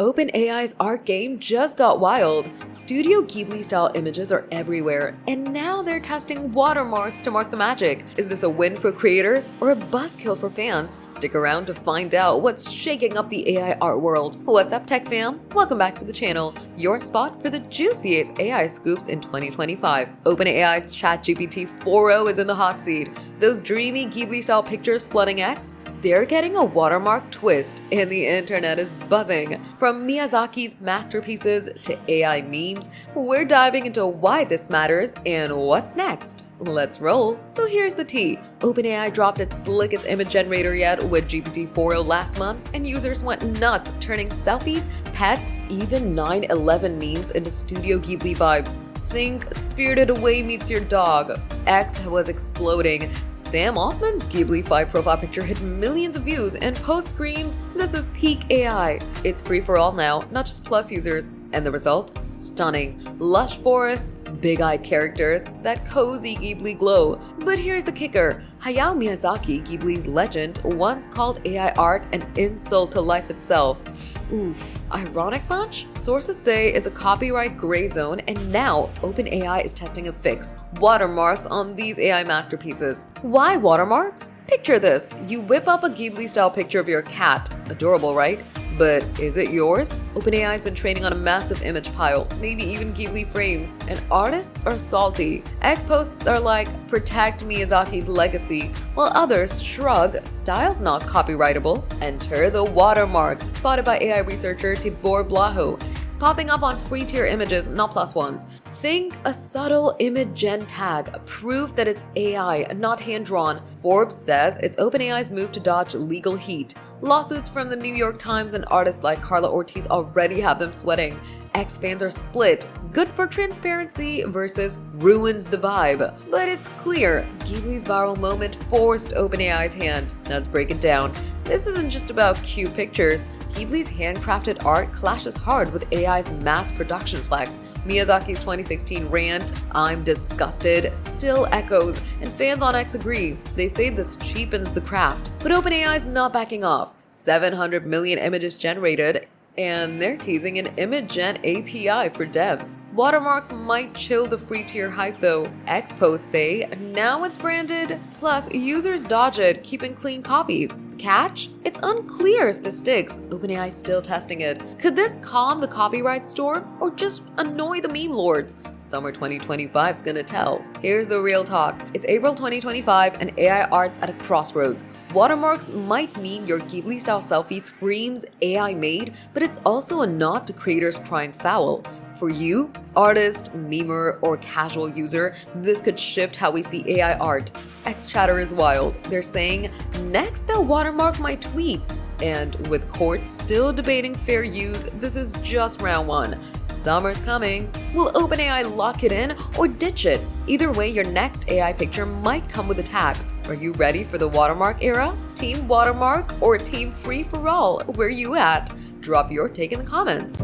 OpenAI's art game just got wild. Studio Ghibli-style images are everywhere, and now they're testing watermarks to mark the magic. Is this a win for creators or a buzzkill for fans? Stick around to find out what's shaking up the AI art world. What's up, tech fam? Welcome back to the channel, your spot for the juiciest AI scoops in 2025. OpenAI's ChatGPT 4.0 is in the hot seat. Those dreamy Ghibli-style pictures flooding X? They're getting a watermark twist, and the internet is buzzing. From Miyazaki's masterpieces to AI memes, we're diving into why this matters and what's next. Let's roll. So here's the tea. OpenAI dropped its slickest image generator yet with GPT 4.0 last month, and users went nuts, turning selfies, pets, even 9/11 memes into Studio Ghibli vibes. Think Spirited Away meets your dog. X was exploding. Sam Altman's Ghibli 5 profile picture hit millions of views, and posts screamed, "This is peak AI." It's free for all now, not just Plus users. And the result? Stunning. Lush forests, big-eyed characters, that cozy Ghibli glow. But here's the kicker. Hayao Miyazaki, Ghibli's legend, once called AI art an insult to life itself. Oof. Ironic much? Sources say it's a copyright gray zone, and now OpenAI is testing a fix. Watermarks on these AI masterpieces. Why watermarks? Picture this. You whip up a Ghibli-style picture of your cat. Adorable, right? But is it yours? OpenAI's been training on a massive image pile, maybe even Ghibli frames, and artists are salty. X posts are like, "Protect Miyazaki's legacy," while others shrug, "Style's not copyrightable." Enter the watermark, spotted by AI researcher Tibor Blaho. It's popping up on free tier images, not plus ones. Think a subtle image gen tag, proof that it's AI, not hand-drawn. Forbes says it's OpenAI's move to dodge legal heat. Lawsuits from the New York Times and artists like Carla Ortiz already have them sweating. X fans are split. Good for transparency versus ruins the vibe. But it's clear, Ghibli's viral moment forced OpenAI's hand. Let's break it down. This isn't just about cute pictures. Ghibli's handcrafted art clashes hard with AI's mass production flex. Miyazaki's 2016 rant, "I'm disgusted," still echoes, and fans on X agree. They say this cheapens the craft. But OpenAI's not backing off. 700 million images generated, and they're teasing an image gen API for devs. Watermarks might chill the free tier hype though. X posts say now it's branded, plus users dodge it, keeping clean copies. Catch? It's unclear if this sticks. OpenAI's still testing it. Could this calm the copyright storm or just annoy the meme lords? Summer 2025's gonna tell. Here's the real talk. It's April 2025 and AI art's at a crossroads. Watermarks might mean your Ghibli-style selfie screams AI made, but it's also a nod to creators crying foul. For you, artist, memer, or casual user, this could shift how we see AI art. X chatter is wild. They're saying, next they'll watermark my tweets. And with courts still debating fair use, this is just round one. Summer's coming. Will OpenAI lock it in or ditch it? Either way, your next AI picture might come with a tag. Are you ready for the watermark era? Team watermark or team free for all? Where you at? Drop your take in the comments.